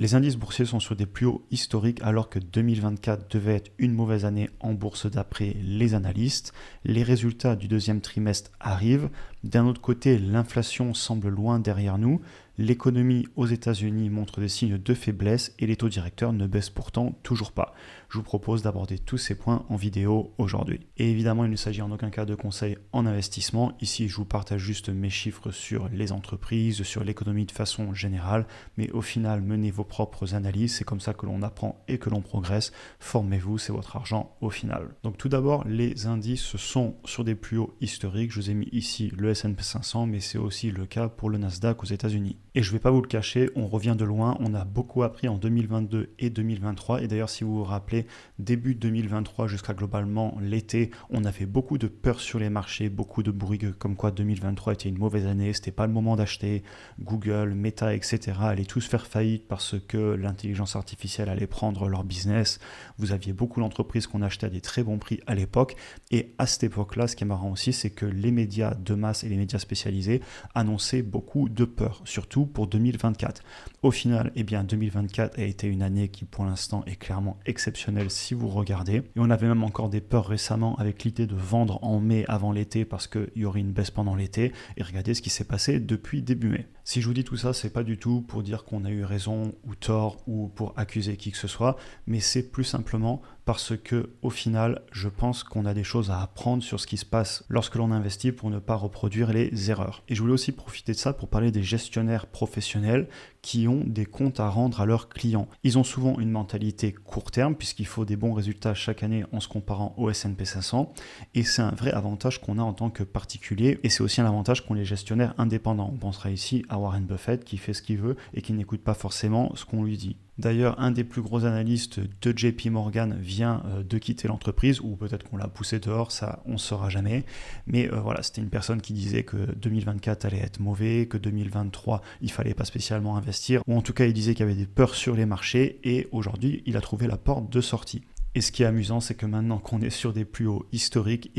Les indices boursiers sont sur des plus hauts historiques alors que 2024 devait être une mauvaise année en bourse d'après les analystes. Les résultats du deuxième trimestre arrivent. D'un autre côté, l'inflation semble loin derrière nous. L'économie aux États-Unis montre des signes de faiblesse et les taux directeurs ne baissent pourtant toujours pas. Je vous propose d'aborder tous ces points en vidéo aujourd'hui. Et évidemment, il ne s'agit en aucun cas de conseils en investissement. Ici, je vous partage juste mes chiffres sur les entreprises, sur l'économie de façon générale. Mais au final, menez vos propres analyses. C'est comme ça que l'on apprend et que l'on progresse. Formez-vous, c'est votre argent au final. Donc tout d'abord, les indices sont sur des plus hauts historiques. Je vous ai mis ici le S&P 500, mais c'est aussi le cas pour le Nasdaq aux États-Unis. Et je ne vais pas vous le cacher, on revient de loin, on a beaucoup appris en 2022 et 2023. Et d'ailleurs, si vous vous rappelez, début 2023 jusqu'à globalement l'été, on avait beaucoup de peur sur les marchés, beaucoup de bruit comme quoi 2023 était une mauvaise année, c'était pas le moment d'acheter. Google, Meta, etc. allaient tous faire faillite parce que l'intelligence artificielle allait prendre leur business. Vous aviez beaucoup d'entreprises qu'on achetait à des très bons prix à l'époque. Et à cette époque-là, ce qui est marrant aussi, c'est que les médias de masse et les médias spécialisés annonçaient beaucoup de peur, surtout pour 2024. Au final, 2024 a été une année qui pour l'instant est clairement exceptionnelle si vous regardez. Et on avait même encore des peurs récemment avec l'idée de vendre en mai avant l'été parce qu'il y aurait une baisse pendant l'été. Et regardez ce qui s'est passé depuis début mai. Si je vous dis tout ça, c'est pas du tout pour dire qu'on a eu raison ou tort ou pour accuser qui que ce soit, mais c'est plus simplement parce que au final, je pense qu'on a des choses à apprendre sur ce qui se passe lorsque l'on investit pour ne pas reproduire les erreurs. Et je voulais aussi profiter de ça pour parler des gestionnaires professionnels qui ont des comptes à rendre à leurs clients. Ils ont souvent une mentalité court terme puisqu'il faut des bons résultats chaque année en se comparant au S&P 500 et c'est un vrai avantage qu'on a en tant que particulier et c'est aussi un avantage qu'ont les gestionnaires indépendants. On pensera ici à Warren Buffett qui fait ce qu'il veut et qui n'écoute pas forcément ce qu'on lui dit. D'ailleurs, un des plus gros analystes de JP Morgan vient de quitter l'entreprise, ou peut-être qu'on l'a poussé dehors, ça on ne saura jamais. Mais voilà, c'était une personne qui disait que 2024 allait être mauvais, que 2023 il fallait pas spécialement investir, ou en tout cas il disait qu'il y avait des peurs sur les marchés, et aujourd'hui il a trouvé la porte de sortie. Et ce qui est amusant, c'est que maintenant qu'on est sur des plus hauts historiques,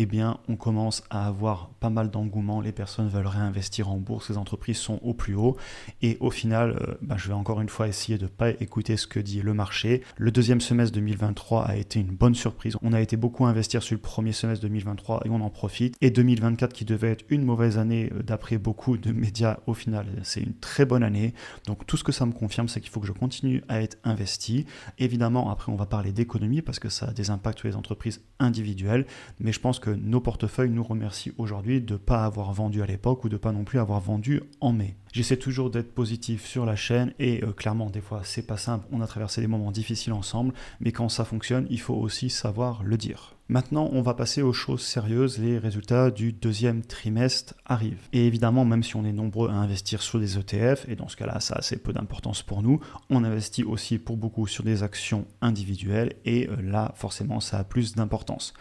on commence à avoir pas mal d'engouement. Les personnes veulent réinvestir en bourse, les entreprises sont au plus haut. Et au final, je vais encore une fois essayer de ne pas écouter ce que dit le marché. Le deuxième semestre 2023 a été une bonne surprise. On a été beaucoup à investir sur le premier semestre 2023 et on en profite. Et 2024 qui devait être une mauvaise année d'après beaucoup de médias, au final, c'est une très bonne année. Donc tout ce que ça me confirme, c'est qu'il faut que je continue à être investi. Évidemment, après on va parler d'économie parce que ça a des impacts sur les entreprises individuelles, mais je pense que nos portefeuilles nous remercient aujourd'hui de ne pas avoir vendu à l'époque ou de ne pas non plus avoir vendu en mai. J'essaie toujours d'être positif sur la chaîne et clairement des fois c'est pas simple, on a traversé des moments difficiles ensemble, mais quand ça fonctionne, il faut aussi savoir le dire. Maintenant, on va passer aux choses sérieuses. Les résultats du deuxième trimestre arrivent. Et évidemment, même si on est nombreux à investir sur des ETF, et dans ce cas-là, ça a assez peu d'importance pour nous, on investit aussi pour beaucoup sur des actions individuelles, et là, forcément, ça a plus d'importance.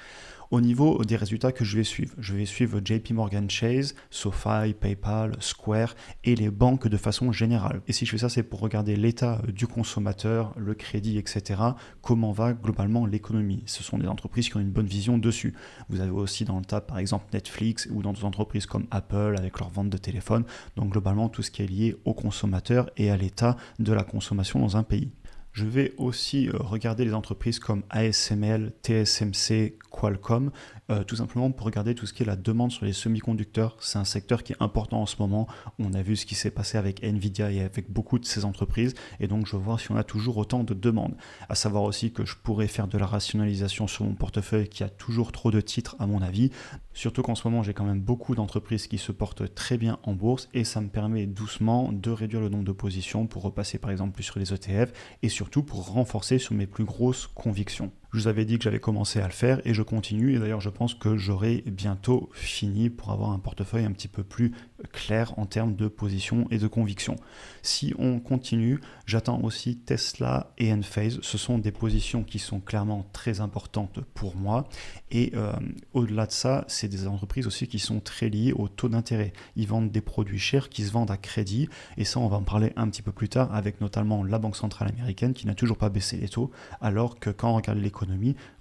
Au niveau des résultats que je vais suivre JP Morgan Chase, SoFi, PayPal, Square et les banques de façon générale. Et si je fais ça, c'est pour regarder l'état du consommateur, le crédit, etc. Comment va globalement l'économie. Ce sont des entreprises qui ont une bonne vision dessus. Vous avez aussi dans le tas, par exemple, Netflix ou dans des entreprises comme Apple avec leur vente de téléphones. Donc globalement, tout ce qui est lié au consommateur et à l'état de la consommation dans un pays. Je vais aussi regarder les entreprises comme ASML, TSMC, Qualcomm, tout simplement pour regarder tout ce qui est la demande sur les semi-conducteurs. C'est un secteur qui est important en ce moment. On a vu ce qui s'est passé avec Nvidia et avec beaucoup de ces entreprises, et donc je veux voir si on a toujours autant de demandes. À savoir aussi que je pourrais faire de la rationalisation sur mon portefeuille qui a toujours trop de titres à mon avis, surtout qu'en ce moment j'ai quand même beaucoup d'entreprises qui se portent très bien en bourse et ça me permet doucement de réduire le nombre de positions pour repasser par exemple plus sur les ETF et surtout pour renforcer sur mes plus grosses convictions. Je vous avais dit que j'avais commencé à le faire et je continue. Et d'ailleurs, je pense que j'aurai bientôt fini pour avoir un portefeuille un petit peu plus clair en termes de position et de conviction. Si on continue, j'attends aussi Tesla et Enphase. Ce sont des positions qui sont clairement très importantes pour moi. Et au-delà de ça, c'est des entreprises aussi qui sont très liées au taux d'intérêt. Ils vendent des produits chers qui se vendent à crédit. Et ça, on va en parler un petit peu plus tard avec notamment la Banque centrale américaine qui n'a toujours pas baissé les taux, alors que quand on regarde l'économie,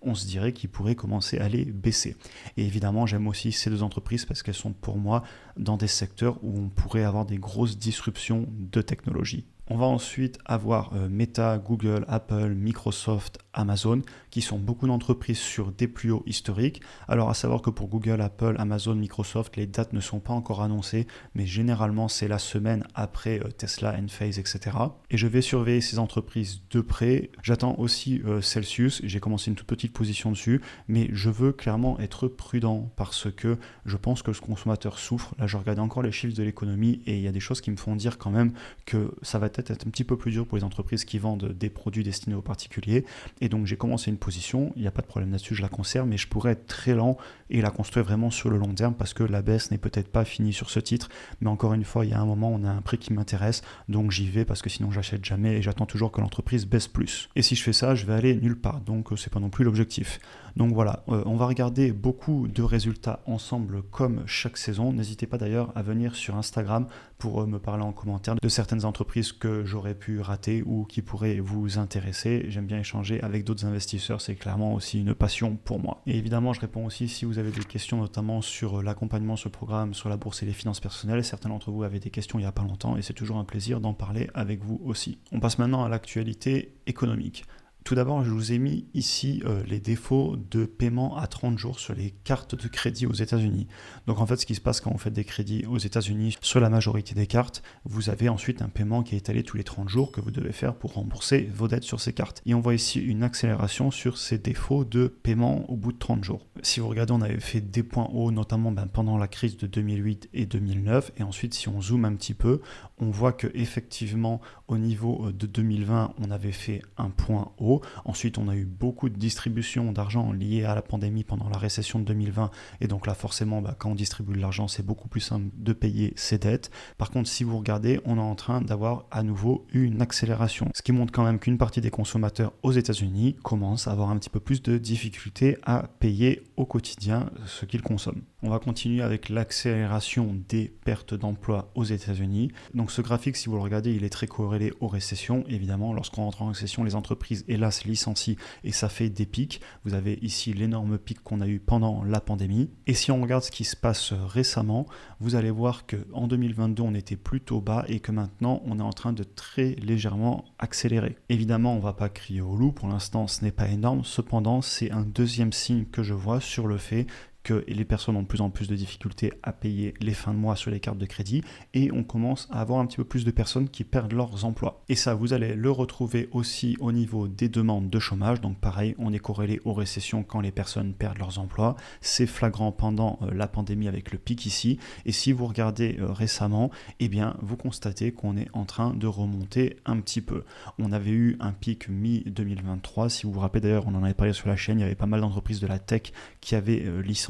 on se dirait qu'ils pourraient commencer à les baisser. Et évidemment, j'aime aussi ces deux entreprises parce qu'elles sont pour moi dans des secteurs où on pourrait avoir des grosses disruptions de technologie. On va ensuite avoir Meta, Google, Apple, Microsoft, Amazon, qui sont beaucoup d'entreprises sur des plus hauts historiques. Alors à savoir que pour Google, Apple, Amazon, Microsoft, les dates ne sont pas encore annoncées, mais généralement c'est la semaine après Tesla, Enphase, etc. Et je vais surveiller ces entreprises de près. J'attends aussi Celsius, j'ai commencé une toute petite position dessus, mais je veux clairement être prudent parce que je pense que le consommateur souffre. Là je regarde encore les chiffres de l'économie et il y a des choses qui me font dire quand même que ça va être un petit peu plus dur pour les entreprises qui vendent des produits destinés aux particuliers. Et donc j'ai commencé une position, il n'y a pas de problème là-dessus, je la conserve, mais je pourrais être très lent et la construire vraiment sur le long terme parce que la baisse n'est peut-être pas finie sur ce titre. Mais encore une fois, il y a un moment, on a un prix qui m'intéresse, donc j'y vais parce que sinon j'achète jamais et j'attends toujours que l'entreprise baisse plus. Et si je fais ça, je vais aller nulle part, donc c'est pas non plus l'objectif. Donc voilà, on va regarder beaucoup de résultats ensemble comme chaque saison. N'hésitez pas d'ailleurs à venir sur Instagram pour me parler en commentaire de certaines entreprises que j'aurais pu rater ou qui pourraient vous intéresser. J'aime bien échanger avec d'autres investisseurs, c'est clairement aussi une passion pour moi. Et évidemment, je réponds aussi si vous avez des questions, notamment sur l'accompagnement sur le programme, sur la bourse et les finances personnelles. Certains d'entre vous avaient des questions il n'y a pas longtemps et c'est toujours un plaisir d'en parler avec vous aussi. On passe maintenant à l'actualité économique. Tout d'abord, je vous ai mis ici les défauts de paiement à 30 jours sur les cartes de crédit aux États-Unis. Donc en fait, ce qui se passe quand vous faites des crédits aux États-Unis, sur la majorité des cartes, vous avez ensuite un paiement qui est étalé tous les 30 jours que vous devez faire pour rembourser vos dettes sur ces cartes. Et on voit ici une accélération sur ces défauts de paiement au bout de 30 jours. Si vous regardez, on avait fait des points hauts, notamment pendant la crise de 2008 et 2009. Et ensuite, si on zoome un petit peu, on voit que effectivement, au niveau de 2020, on avait fait un point haut. Ensuite, on a eu beaucoup de distribution d'argent liée à la pandémie pendant la récession de 2020. Et donc là, forcément, quand on distribue de l'argent, c'est beaucoup plus simple de payer ses dettes. Par contre, si vous regardez, on est en train d'avoir à nouveau une accélération. Ce qui montre quand même qu'une partie des consommateurs aux États-Unis commence à avoir un petit peu plus de difficultés à payer au quotidien ce qu'ils consomment. On va continuer avec l'accélération des pertes d'emploi aux États-Unis. Donc ce graphique, si vous le regardez, il est très corrélé aux récessions. Évidemment, lorsqu'on rentre en récession, les entreprises, hélas, licencient et ça fait des pics. Vous avez ici l'énorme pic qu'on a eu pendant la pandémie. Et si on regarde ce qui se passe récemment, vous allez voir qu'en 2022, on était plutôt bas et que maintenant, on est en train de très légèrement accélérer. Évidemment, on ne va pas crier au loup. Pour l'instant, ce n'est pas énorme. Cependant, c'est un deuxième signe que je vois sur le fait que les personnes ont de plus en plus de difficultés à payer les fins de mois sur les cartes de crédit et on commence à avoir un petit peu plus de personnes qui perdent leurs emplois. Et ça, vous allez le retrouver aussi au niveau des demandes de chômage. Donc pareil, on est corrélé aux récessions quand les personnes perdent leurs emplois. C'est flagrant pendant la pandémie avec le pic ici. Et si vous regardez récemment, eh bien, vous constatez qu'on est en train de remonter un petit peu. On avait eu un pic mi-2023. Si vous vous rappelez d'ailleurs, on en avait parlé sur la chaîne, il y avait pas mal d'entreprises de la tech qui avaient licencié.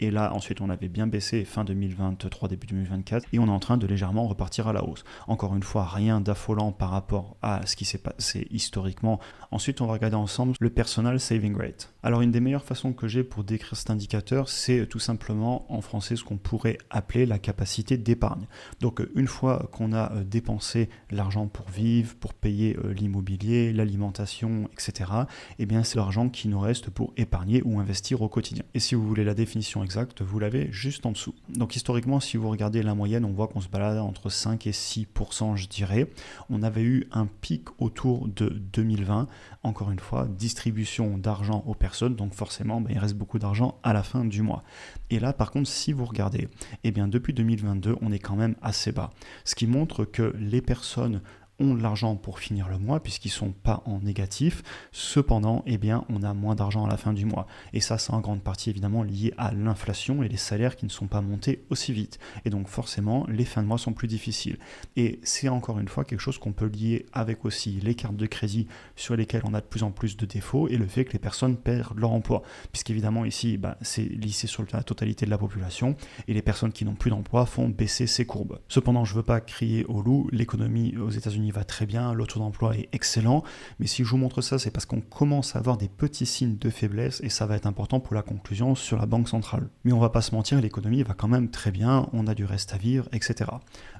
Et là, ensuite, on avait bien baissé fin 2023, début 2024, et on est en train de légèrement repartir à la hausse. Encore une fois, rien d'affolant par rapport à ce qui s'est passé historiquement. Ensuite, on va regarder ensemble le personal saving rate. Alors, une des meilleures façons que j'ai pour décrire cet indicateur, c'est tout simplement en français ce qu'on pourrait appeler la capacité d'épargne. Donc, une fois qu'on a dépensé l'argent pour vivre, pour payer l'immobilier, l'alimentation, etc., eh bien, c'est l'argent qui nous reste pour épargner ou investir au quotidien. Et si vous voulez la définition exacte, vous l'avez juste en dessous. Donc historiquement, si vous regardez la moyenne, on voit qu'on se balade entre 5 et 6%, je dirais. On avait eu un pic autour de 2020. Encore une fois, distribution d'argent aux personnes, donc forcément, il reste beaucoup d'argent à la fin du mois. Et là, par contre, si vous regardez, eh bien depuis 2022, on est quand même assez bas. Ce qui montre que les personnes ont de l'argent pour finir le mois puisqu'ils ne sont pas en négatif. Cependant, eh bien, on a moins d'argent à la fin du mois. Et ça, c'est en grande partie évidemment lié à l'inflation et les salaires qui ne sont pas montés aussi vite. Et donc forcément, les fins de mois sont plus difficiles. Et c'est encore une fois quelque chose qu'on peut lier avec aussi les cartes de crédit sur lesquelles on a de plus en plus de défauts et le fait que les personnes perdent leur emploi. Puisqu'évidemment ici, c'est lissé sur la totalité de la population et les personnes qui n'ont plus d'emploi font baisser ces courbes. Cependant, je ne veux pas crier au loup. L'économie aux États-Unis va très bien, le taux d'emploi est excellent, mais si je vous montre ça, c'est parce qu'on commence à avoir des petits signes de faiblesse et ça va être important pour la conclusion sur la banque centrale. Mais on va pas se mentir, l'économie va quand même très bien, on a du reste à vivre, etc.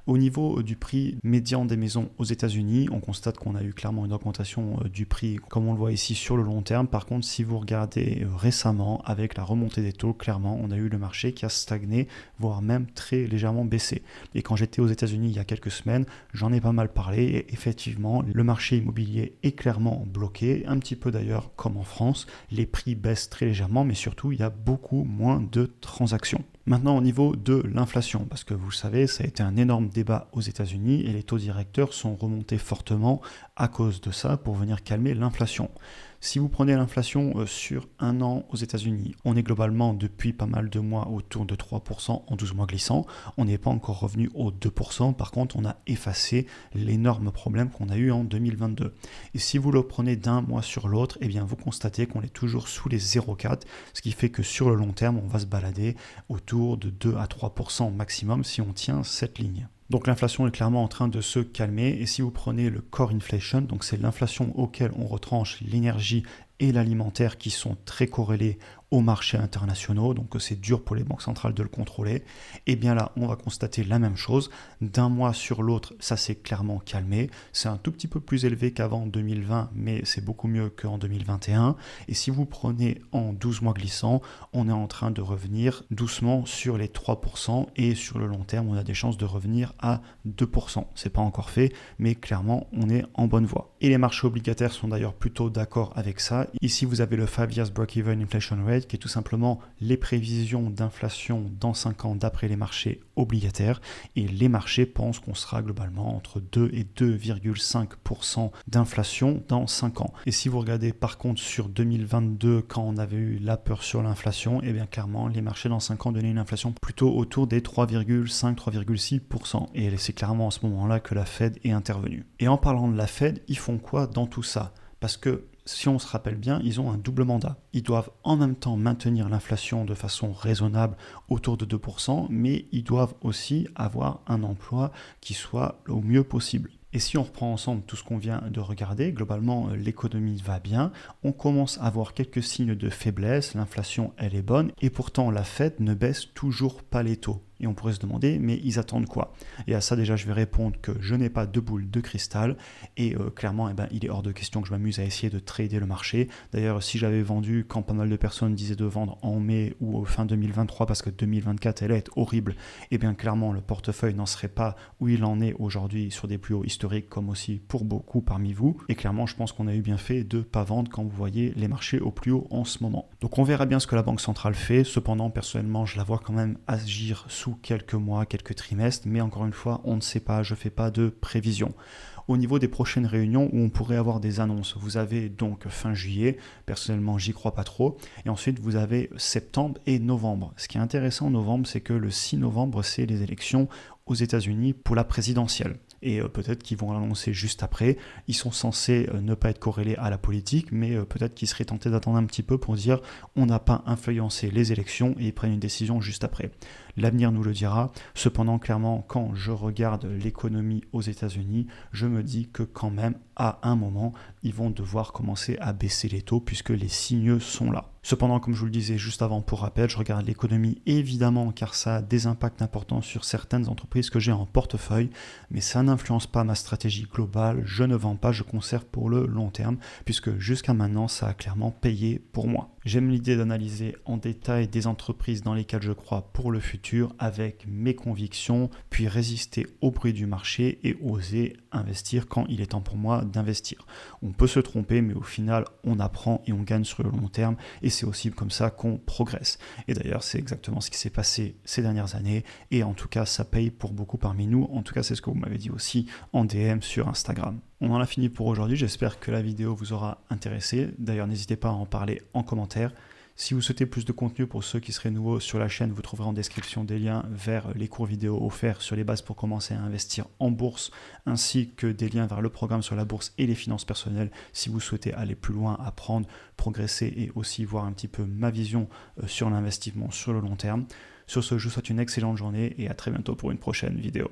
Au niveau du prix médian des maisons aux États-Unis, on constate qu'on a eu clairement une augmentation du prix, comme on le voit ici sur le long terme. Par contre, si vous regardez récemment, avec la remontée des taux, clairement, on a eu le marché qui a stagné, voire même très légèrement baissé. Et quand j'étais aux États-Unis il y a quelques semaines, j'en ai pas mal parlé. Et effectivement, le marché immobilier est clairement bloqué, un petit peu d'ailleurs comme en France. Les prix baissent très légèrement, mais surtout, il y a beaucoup moins de transactions. Maintenant, au niveau de l'inflation, parce que vous le savez, ça a été un énorme débat aux États-Unis et les taux directeurs sont remontés fortement à cause de ça pour venir calmer l'inflation. Si vous prenez l'inflation sur un an aux États-Unis, on est globalement depuis pas mal de mois autour de 3% en 12 mois glissants. On n'est pas encore revenu aux 2%. Par contre, on a effacé l'énorme problème qu'on a eu en 2022. Et si vous le prenez d'un mois sur l'autre, eh bien vous constatez qu'on est toujours sous les 0,4, ce qui fait que sur le long terme, on va se balader autour de 2 à 3% maximum si on tient cette ligne. Donc l'inflation est clairement en train de se calmer et si vous prenez le core inflation, donc c'est l'inflation auquel on retranche l'énergie et l'alimentaire qui sont très corrélés aux marchés internationaux, donc c'est dur pour les banques centrales de le contrôler, et bien là on va constater la même chose, d'un mois sur l'autre ça s'est clairement calmé, c'est un tout petit peu plus élevé qu'avant 2020 mais c'est beaucoup mieux qu'en 2021, et si vous prenez en 12 mois glissants, on est en train de revenir doucement sur les 3% et sur le long terme on a des chances de revenir à 2%, c'est pas encore fait mais clairement on est en bonne voie. Et les marchés obligataires sont d'ailleurs plutôt d'accord avec ça. Ici, vous avez le 5 Years Break-Even Inflation Rate, qui est tout simplement les prévisions d'inflation dans 5 ans d'après les marchés obligataires. Et les marchés pensent qu'on sera globalement entre 2 et 2,5% d'inflation dans 5 ans. Et si vous regardez par contre sur 2022, quand on avait eu la peur sur l'inflation, eh bien clairement, les marchés dans 5 ans donnaient une inflation plutôt autour des 3,5-3,6%. Et c'est clairement à ce moment-là que la Fed est intervenue. Et en parlant de la Fed, ils font quoi dans tout ça ? Parce que si on se rappelle bien, ils ont un double mandat. Ils doivent en même temps maintenir l'inflation de façon raisonnable autour de 2%, mais ils doivent aussi avoir un emploi qui soit au mieux possible. Et si on reprend ensemble tout ce qu'on vient de regarder, globalement l'économie va bien, on commence à avoir quelques signes de faiblesse, l'inflation elle est bonne, et pourtant la Fed ne baisse toujours pas les taux. Et on pourrait se demander, mais ils attendent quoi? Et à ça déjà je vais répondre que je n'ai pas de boule de cristal, et clairement il est hors de question que je m'amuse à essayer de trader le marché. D'ailleurs si j'avais vendu quand pas mal de personnes disaient de vendre en mai ou fin 2023 parce que 2024 elle est horrible, et bien clairement le portefeuille n'en serait pas où il en est aujourd'hui sur des plus hauts historiques comme aussi pour beaucoup parmi vous. Et clairement je pense qu'on a eu bien fait de ne pas vendre quand vous voyez les marchés au plus haut en ce moment. Donc on verra bien ce que la Banque centrale fait. Cependant personnellement je la vois quand même agir sous quelques mois, quelques trimestres, mais encore une fois, on ne sait pas, je ne fais pas de prévision. Au niveau des prochaines réunions où on pourrait avoir des annonces, vous avez donc fin juillet, personnellement j'y crois pas trop, et ensuite vous avez septembre et novembre. Ce qui est intéressant en novembre, c'est que le 6 novembre, c'est les élections aux États-Unis pour la présidentielle. Et peut-être qu'ils vont l'annoncer juste après. Ils sont censés ne pas être corrélés à la politique, mais peut-être qu'ils seraient tentés d'attendre un petit peu pour dire on n'a pas influencé les élections et ils prennent une décision juste après. L'avenir nous le dira. Cependant, clairement, quand je regarde l'économie aux États-Unis, je me dis que quand même, à un moment, ils vont devoir commencer à baisser les taux puisque les signes sont là. Cependant, comme je vous le disais juste avant pour rappel, je regarde l'économie évidemment car ça a des impacts importants sur certaines entreprises que j'ai en portefeuille, mais ça n'influence pas ma stratégie globale, je ne vends pas, je conserve pour le long terme puisque jusqu'à maintenant ça a clairement payé pour moi. J'aime l'idée d'analyser en détail des entreprises dans lesquelles je crois pour le futur avec mes convictions, puis résister au bruit du marché et oser investir quand il est temps pour moi d'investir. On peut se tromper, mais au final, on apprend et on gagne sur le long terme et c'est aussi comme ça qu'on progresse. Et d'ailleurs, c'est exactement ce qui s'est passé ces dernières années et en tout cas, ça paye pour beaucoup parmi nous. En tout cas, c'est ce que vous m'avez dit aussi en DM sur Instagram. On en a fini pour aujourd'hui, j'espère que la vidéo vous aura intéressé. D'ailleurs, n'hésitez pas à en parler en commentaire. Si vous souhaitez plus de contenu pour ceux qui seraient nouveaux sur la chaîne, vous trouverez en description des liens vers les cours vidéo offerts sur les bases pour commencer à investir en bourse, ainsi que des liens vers le programme sur la bourse et les finances personnelles si vous souhaitez aller plus loin, apprendre, progresser et aussi voir un petit peu ma vision sur l'investissement sur le long terme. Sur ce, je vous souhaite une excellente journée et à très bientôt pour une prochaine vidéo.